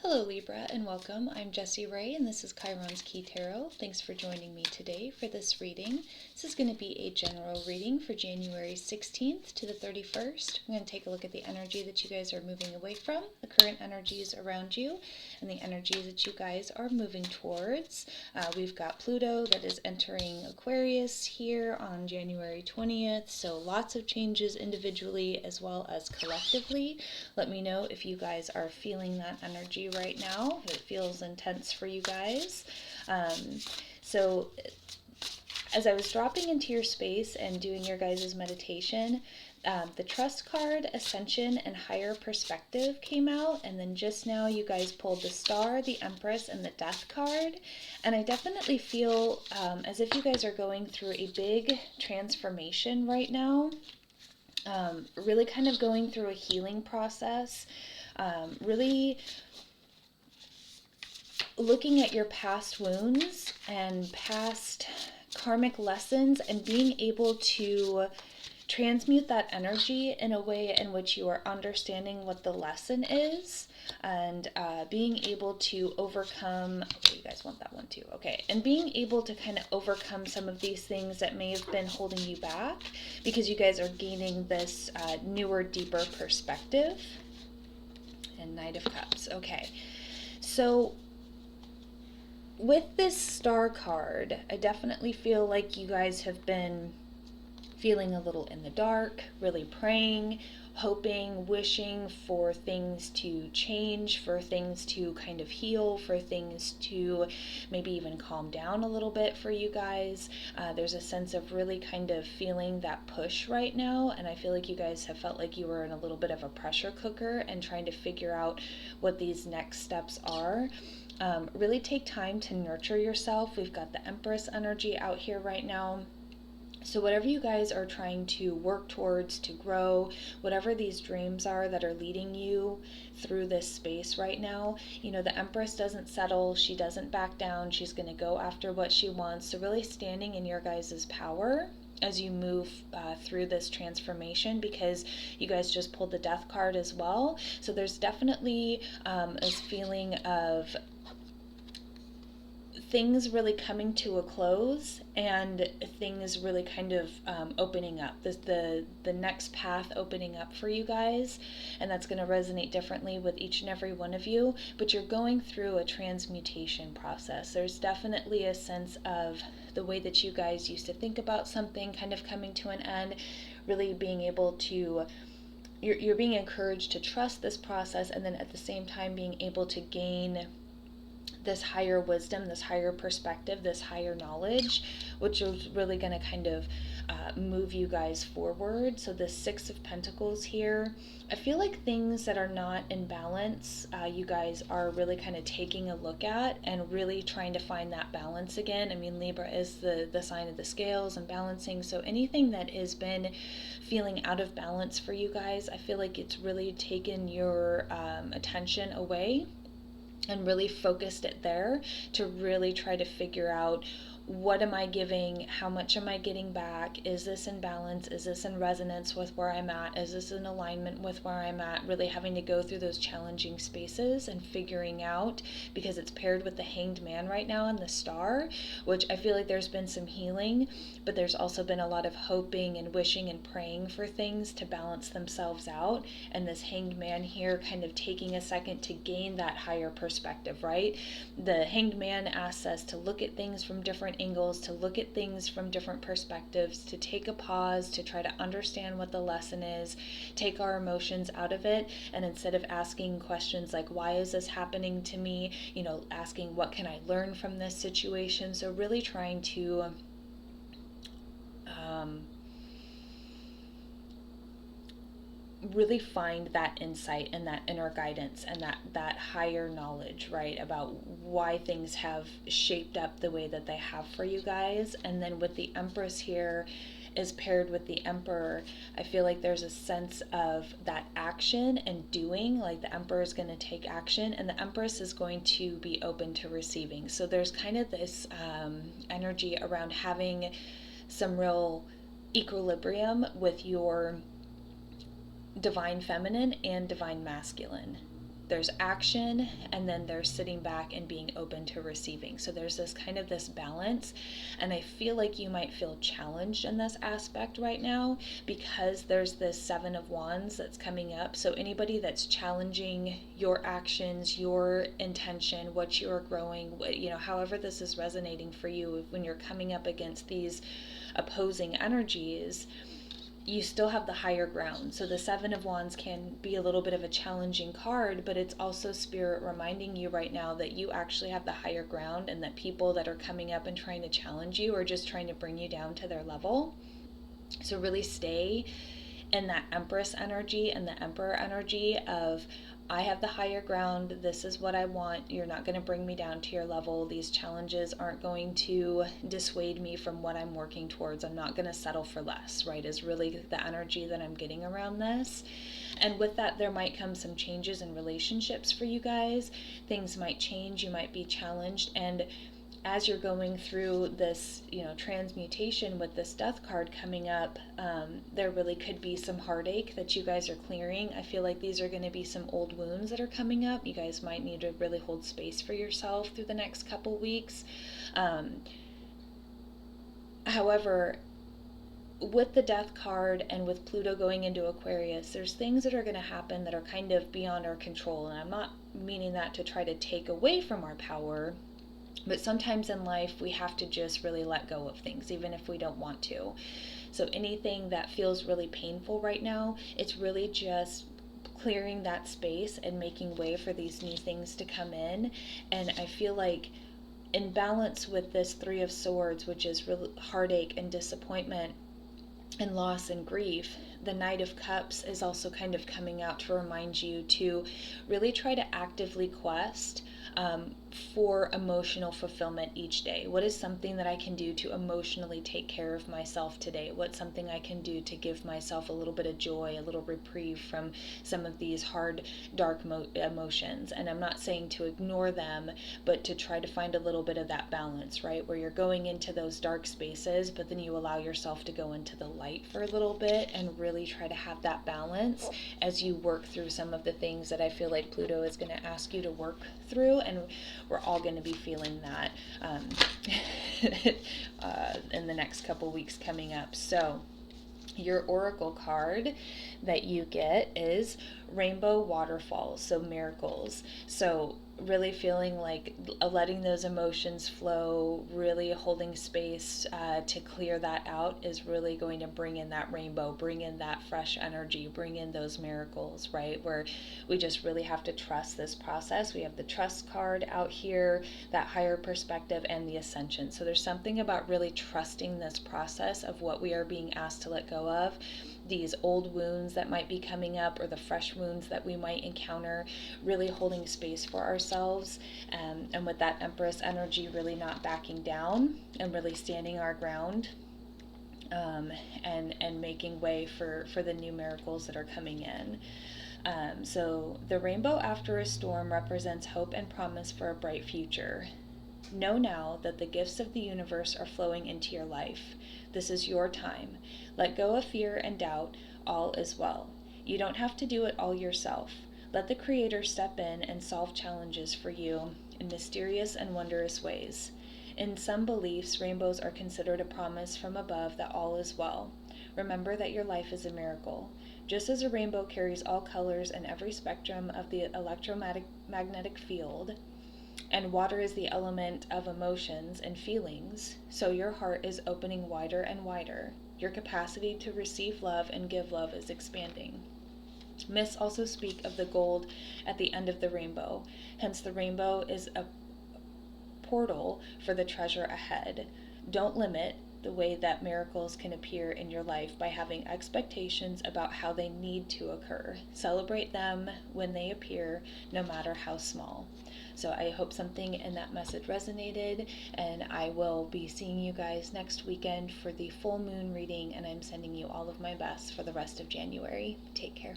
Hello Libra and welcome. I'm Jessie Ray and this is Chiron's Key Tarot. Thanks for joining me today for this reading. This is going to be a general reading for January 16th to the 31st. I'm going to take a look at the energy that you guys are moving away from, the current energies around you, and the energies that you guys are moving towards. We've got Pluto that is entering Aquarius here on January 20th, so lots of changes individually as well as collectively. Let me know if you guys are feeling that energy right now, if it feels intense for you guys. So as I was dropping into your space and doing your guys' meditation, the Trust card, Ascension, and Higher Perspective came out, and then just now you guys pulled the Star, the Empress, and the Death card, and I definitely feel as if you guys are going through a big transformation right now, really kind of going through a healing process, really looking at your past wounds and past karmic lessons and being able to transmute that energy in a way in which you are understanding what the lesson is, and being able to overcome, okay, you guys want that one too, okay, and being able to kind of overcome some of these things that may have been holding you back because you guys are gaining this newer, deeper perspective. And Knight of Cups, okay. So with this Star card, I definitely feel like you guys have been feeling a little in the dark, really praying, hoping, wishing for things to change, for things to kind of heal, for things to maybe even calm down a little bit for you guys. There's a sense of really kind of feeling that push right now, and I feel like you guys have felt like you were in a little bit of a pressure cooker and trying to figure out what these next steps are. Really take time to nurture yourself. We've got the Empress energy out here right now. So whatever you guys are trying to work towards to grow, whatever these dreams are that are leading you through this space right now, you know, the Empress doesn't settle, she doesn't back down, she's going to go after what she wants. So really standing in your guys' power as you move through this transformation, because you guys just pulled the Death card as well. So there's definitely this feeling of things really coming to a close and things really kind of opening up, the next path opening up for you guys, and that's going to resonate differently with each and every one of you. But you're going through a transmutation process. There's definitely a sense of the way that you guys used to think about something kind of coming to an end, really being able to, you're being encouraged to trust this process, and then at the same time being able to gain this higher wisdom, this higher perspective, this higher knowledge, which is really going to kind of move you guys forward. So the Six of Pentacles here, I feel like things that are not in balance, you guys are really kind of taking a look at and really trying to find that balance again. I mean, Libra is the sign of the scales and balancing, so anything that has been feeling out of balance for you guys, I feel like it's really taken your attention away and really focused it there to really try to figure out, what am I giving? How much am I getting back? Is this in balance? Is this in resonance with where I'm at? Is this in alignment with where I'm at? Really having to go through those challenging spaces and figuring out, because it's paired with the Hanged Man right now and the Star, which I feel like there's been some healing, but there's also been a lot of hoping and wishing and praying for things to balance themselves out. And this Hanged Man here kind of taking a second to gain that higher perspective, right? The Hanged Man asks us to look at things from different angles, to look at things from different perspectives, to take a pause, to try to understand what the lesson is, take our emotions out of it, and instead of asking questions like, why is this happening to me, you know, asking, what can I learn from this situation? So really trying to really find that insight and that inner guidance and that higher knowledge, right, about why things have shaped up the way that they have for you guys. And then with the Empress here is paired with the Emperor, I feel like there's a sense of that action and doing, like the Emperor is going to take action and the Empress is going to be open to receiving. So there's kind of this energy around having some real equilibrium with your divine feminine and divine masculine. there's action, and then there's sitting back and being open to receiving. So there's this kind of this balance, and I feel like you might feel challenged in this aspect right now because there's this Seven of Wands that's coming up. So anybody that's challenging your actions, your intention, what you're growing, however this is resonating for you, when you're coming up against these opposing energies, you still have the higher ground. So the Seven of Wands can be a little bit of a challenging card, but it's also Spirit reminding you right now that you actually have the higher ground, and that people that are coming up and trying to challenge you are just trying to bring you down to their level. So really stay in that Empress energy and the Emperor energy of, I have the higher ground, this is what I want, you're not going to bring me down to your level, these challenges aren't going to dissuade me from what I'm working towards, I'm not going to settle for less, right, is really the energy that I'm getting around this. And with that, there might come some changes in relationships for you guys. Things might change, you might be challenged, and as you're going through this, transmutation with this Death card coming up, there really could be some heartache that you guys are clearing. I feel like these are going to be some old wounds that are coming up. You guys might need to really hold space for yourself through the next couple weeks. However, with the Death card and with Pluto going into Aquarius, there's things that are going to happen that are kind of beyond our control. And I'm not meaning that to try to take away from our power, but sometimes in life we have to just really let go of things, even if we don't want to. So anything that feels really painful right now, it's really just clearing that space and making way for these new things to come in. And I feel like in balance with this Three of Swords, which is really heartache and disappointment and loss and grief, the Knight of Cups is also kind of coming out to remind you to really try to actively quest for emotional fulfillment each day. What is something that I can do to emotionally take care of myself today? What's something I can do to give myself a little bit of joy, a little reprieve from some of these hard, dark emotions? And I'm not saying to ignore them, but to try to find a little bit of that balance, right? Where you're going into those dark spaces, but then you allow yourself to go into the light for a little bit, and really try to have that balance as you work through some of the things that I feel like Pluto is going to ask you to work through. And we're all going to be feeling that in the next couple weeks coming up. So your oracle card that you get is Rainbow Waterfalls, so miracles. So really feeling like letting those emotions flow, really holding space to clear that out is really going to bring in that rainbow, bring in that fresh energy, bring in those miracles, right? Where we just really have to trust this process. We have the trust card out here, that higher perspective, and the ascension. So there's something about really trusting this process of what we are being asked to let go of. These old wounds that might be coming up, or the fresh wounds that we might encounter, really holding space for ourselves, and with that Empress energy, really not backing down and really standing our ground, and making way for the new miracles that are coming in. So the rainbow after a storm represents hope and promise for a bright future. Know now that the gifts of the universe are flowing into your life. This is your time. Let go of fear and doubt. All is well. You don't have to do it all yourself. Let the Creator step in and solve challenges for you in mysterious and wondrous ways. In some beliefs, rainbows are considered a promise from above that all is well. Remember that your life is a miracle. Just as a rainbow carries all colors and every spectrum of the electromagnetic field, and water is the element of emotions and feelings, so your heart is opening wider and wider. Your capacity to receive love and give love is expanding. Myths also speak of the gold at the end of the rainbow. Hence, the rainbow is a portal for the treasure ahead. Don't limit the way that miracles can appear in your life by having expectations about how they need to occur. Celebrate them when they appear, no matter how small. So I hope something in that message resonated, and I will be seeing you guys next weekend for the full moon reading, and I'm sending you all of my best for the rest of January. Take care.